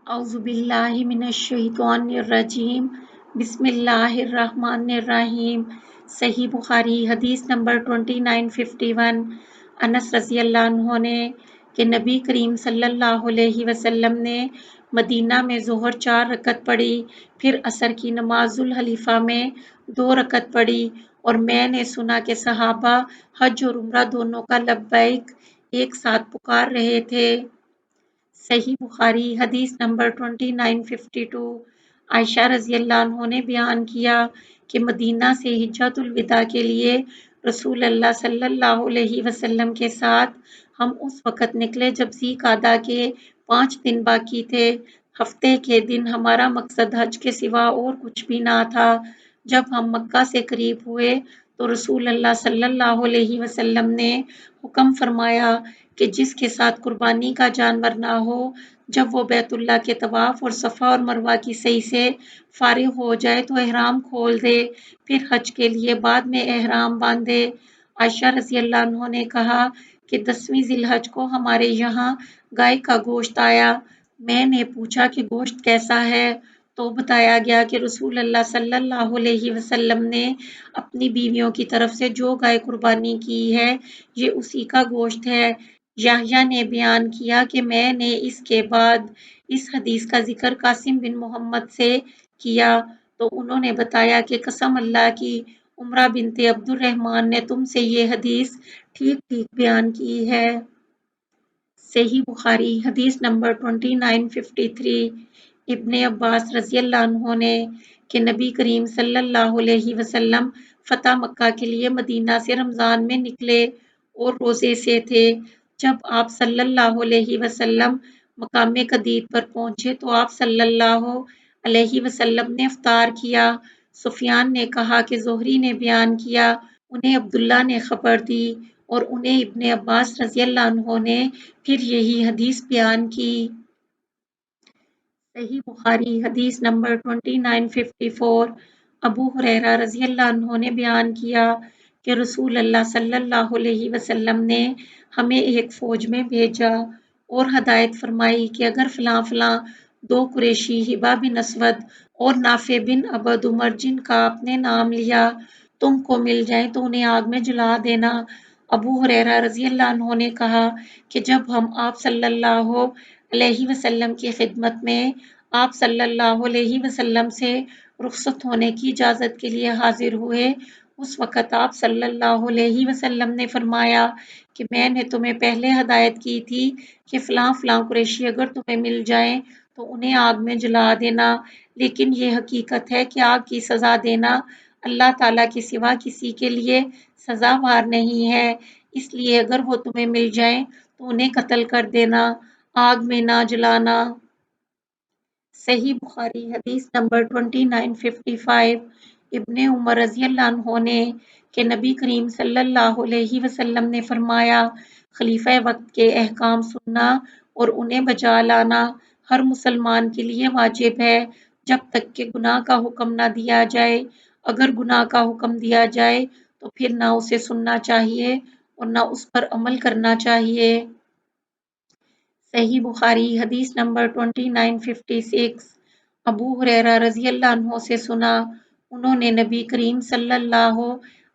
اعوذ باللہ من الشیطان الرجیم بسم اللہ الرحمن الرحیم صحیح بخاری حدیث نمبر 2951 انس رضی اللہ عنہ نے کہ نبی کریم صلی اللہ علیہ وسلم نے مدینہ میں ظہر 4 رکعت پڑھی، پھر عصر کی نماز ذوالحلیفہ میں 2 رکعت پڑھی، اور میں نے سنا کہ صحابہ حج اور عمرہ دونوں کا لبیک ایک ساتھ پکار رہے تھے۔ صحیح بخاری حدیث نمبر 2952 عائشہ رضی اللہ عنہ نے بیان کیا کہ مدینہ سے حجۃ الوداع کے لیے رسول اللہ صلی اللہ علیہ وسلم کے ساتھ ہم اس وقت نکلے جب ذی قعدہ کے 5 دن باقی تھے۔ ہفتے کے دن ہمارا مقصد حج کے سوا اور کچھ بھی نہ تھا۔ جب ہم مکہ سے قریب ہوئے تو رسول اللہ صلی اللہ علیہ وسلم نے حکم فرمایا کہ جس کے ساتھ قربانی کا جانور نہ ہو، جب وہ بیت اللہ کے طواف اور صفا اور مروہ کی سعی سے فارغ ہو جائے تو احرام کھول دے، پھر حج کے لیے بعد میں احرام باندھے۔ عائشہ رضی اللہ عنہ نے کہا کہ 10ویں ذی الحج کو ہمارے یہاں گائے کا گوشت آیا۔ میں نے پوچھا کہ گوشت کیسا ہے؟ تو بتایا گیا کہ رسول اللہ صلی اللہ علیہ وسلم نے اپنی بیویوں کی طرف سے جو گائے قربانی کی ہے، یہ اسی کا گوشت ہے۔ یحییٰ نے بیان کیا کہ میں نے اس کے بعد اس حدیث کا ذکر قاسم بن محمد سے کیا تو انہوں نے بتایا کہ قسم اللہ کی، عمرہ بنت عبد الرحمن نے تم سے یہ حدیث ٹھیک ٹھیک بیان کی ہے۔ صحیح بخاری حدیث نمبر 2953 ابن عباس رضی اللہ عنہ نے کہ نبی کریم صلی اللہ علیہ وسلم فتح مکہ کے لیے مدینہ سے رمضان میں نکلے اور روزے سے تھے۔ جب آپ صلی اللہ علیہ وسلم مقام قدید پر پہنچے تو آپ صلی اللہ علیہ وسلم نے افطار کیا۔ سفیان نے کہا کہ زہری نے بیان کیا، انہیں عبداللہ نے خبر دی اور انہیں ابن عباس رضی اللہ عنہ نے پھر یہی حدیث بیان کی۔ صحیح بخاری حدیث نمبر 2954 ابو ہریرہ رضی اللہ عنہ نے بیان کیا کہ رسول اللہ صلی اللہ علیہ وسلم نے ہمیں ایک فوج میں بھیجا اور ہدایت فرمائی کہ اگر فلاں فلاں 2 قریشی حبہ بن اسود اور نافع بن عبد عمر جن کا آپ نے نام لیا تم کو مل جائیں تو انہیں آگ میں جلا دینا۔ ابو ہریرہ رضی اللہ عنہ نے کہا کہ جب ہم آپ صلی اللہ علیہ وسلم کی خدمت میں آپ صلی اللہ علیہ وسلم سے رخصت ہونے کی اجازت کے لیے حاضر ہوئے، اس وقت آپ صلی اللہ علیہ وسلم نے فرمایا کہ میں نے تمہیں پہلے ہدایت کی تھی کہ فلاں فلاں قریشی اگر تمہیں مل جائیں تو انہیں آگ میں جلا دینا، لیکن یہ حقیقت ہے کہ آگ کی سزا دینا اللہ تعالیٰ کے سوا کسی کے لیے سزاوار نہیں ہے، اس لیے اگر وہ تمہیں مل جائیں تو انہیں قتل کر دینا، آگ میں نہ جلانا۔ صحیح بخاری حدیث نمبر 2955 ابن عمر رضی اللہ عنہ نے کہ نبی کریم صلی اللہ علیہ وسلم نے فرمایا، خلیفہ وقت کے احکام سننا اور انہیں بجا لانا ہر مسلمان کے لیے واجب ہے جب تک کہ گناہ کا حکم نہ دیا جائے۔ اگر گناہ کا حکم دیا جائے تو پھر نہ اسے سننا چاہیے اور نہ اس پر عمل کرنا چاہیے۔ صحیح بخاری حدیث نمبر 2956 ابو ہریرہ رضی اللہ عنہ سے سنا، انہوں نے نبی کریم صلی اللہ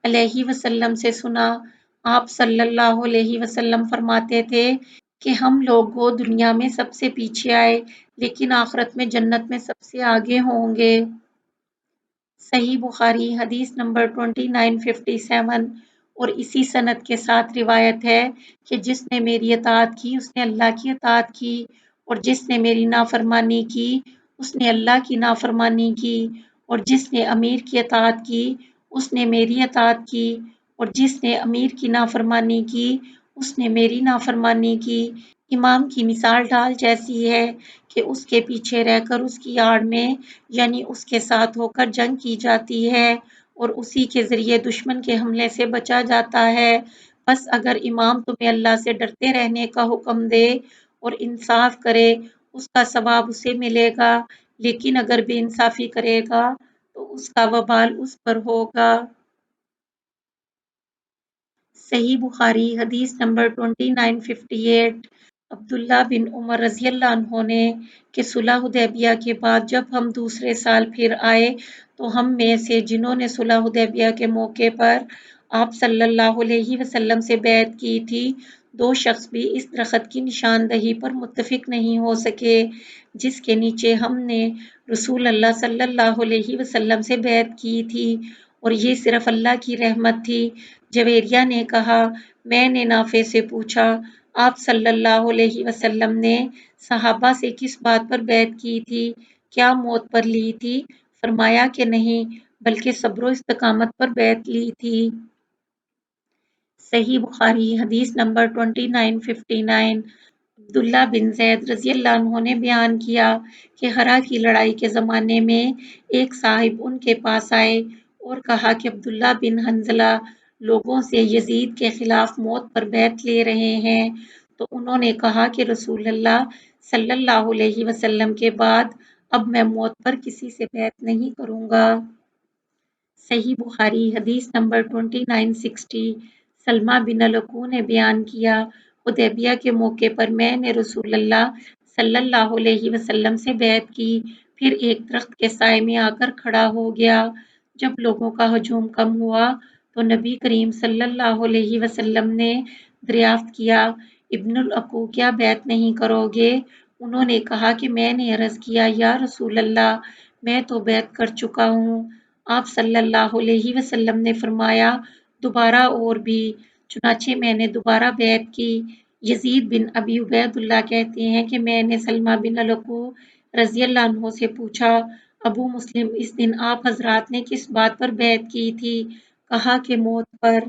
علیہ وسلم سے سنا، آپ صلی اللہ علیہ وسلم فرماتے تھے کہ ہم لوگوں دنیا میں سب سے پیچھے آئے لیکن آخرت میں جنت میں سب سے آگے ہوں گے۔ صحیح بخاری حدیث نمبر 2957 اور اسی سند کے ساتھ روایت ہے کہ جس نے میری اطاعت کی اس نے اللہ کی اطاعت کی، اور جس نے میری نافرمانی کی اس نے اللہ کی نافرمانی کی، اور جس نے امیر کی اطاعت کی اس نے میری اطاعت کی، اور جس نے امیر کی نافرمانی کی اس نے میری نافرمانی کی۔ امام کی مثال ڈھال جیسی ہے کہ اس کے پیچھے رہ کر اس کی آڑ میں یعنی اس کے ساتھ ہو کر جنگ کی جاتی ہے اور اسی کے ذریعے دشمن کے حملے سے بچا جاتا ہے۔ بس اگر امام تمہیں اللہ سے ڈرتے رہنے کا حکم دے اور انصاف کرے اس کا ثواب اسے ملے گا، لیکن اگر بے انصافی کرے گا تو اس کا وبال اس پر ہوگا۔ صحیح بخاری حدیث نمبر 2958 عبداللہ بن عمر رضی اللہ عنہ نے کہ صلح حدیبیہ کے بعد جب ہم دوسرے سال پھر آئے تو ہم میں سے جنہوں نے صلح حدیبیہ کے موقع پر آپ صلی اللہ علیہ وسلم سے بیعت کی تھی، دو شخص بھی اس درخت کی نشاندہی پر متفق نہیں ہو سکے جس کے نیچے ہم نے رسول اللہ صلی اللہ علیہ وسلم سے بیعت کی تھی، اور یہ صرف اللہ کی رحمت تھی۔ جویریہ نے کہا، میں نے نافع سے پوچھا، آپ صلی اللہ علیہ وسلم نے صحابہ سے کس بات پر بیعت کی تھی؟ کیا موت پر لی تھی؟ فرمایا کہ نہیں، بلکہ صبر و استقامت پر بیعت لی تھی۔ صحیح بخاری حدیث نمبر 2959۔ عبداللہ بن زید رضی اللہ عنہ نے بیان کیا کہ ہرا کی لڑائی کے زمانے میں ایک صاحب ان کے پاس آئے اور کہا کہ عبداللہ بن حنظلہ لوگوں سے یزید کے خلاف موت پر بیعت لے رہے ہیں، تو انہوں نے کہا کہ رسول اللہ صلی اللہ علیہ وسلم کے بعد اب میں موت پر کسی سے بیعت نہیں کروں گا۔ صحیح بخاری حدیث نمبر 2960۔ سلمہ بن الاکوع نے بیان کیا، حدیبیہ کے موقع پر میں نے رسول اللہ صلی اللہ علیہ وسلم سے بیعت کی، پھر ایک درخت کے سائے میں آ کر کھڑا ہو گیا۔ جب لوگوں کا ہجوم کم ہوا تو نبی کریم صلی اللہ علیہ وسلم نے دریافت کیا، ابن الاکوع کیا بیعت نہیں کرو گے؟ انہوں نے کہا کہ میں نے عرض کیا، یا رسول اللہ، میں تو بیعت کر چکا ہوں۔ آپ صلی اللہ علیہ وسلم نے فرمایا، دوبارہ اور بھی، چنانچہ میں نے دوبارہ بیعت کی۔ یزید بن ابی عبید اللہ کہتے ہیں کہ میں نے سلمہ بن الاکوع رضی اللہ عنہ سے پوچھا، ابو مسلم، اس دن آپ حضرات نے کس بات پر بیعت کی تھی؟ کہا کہ موت پر۔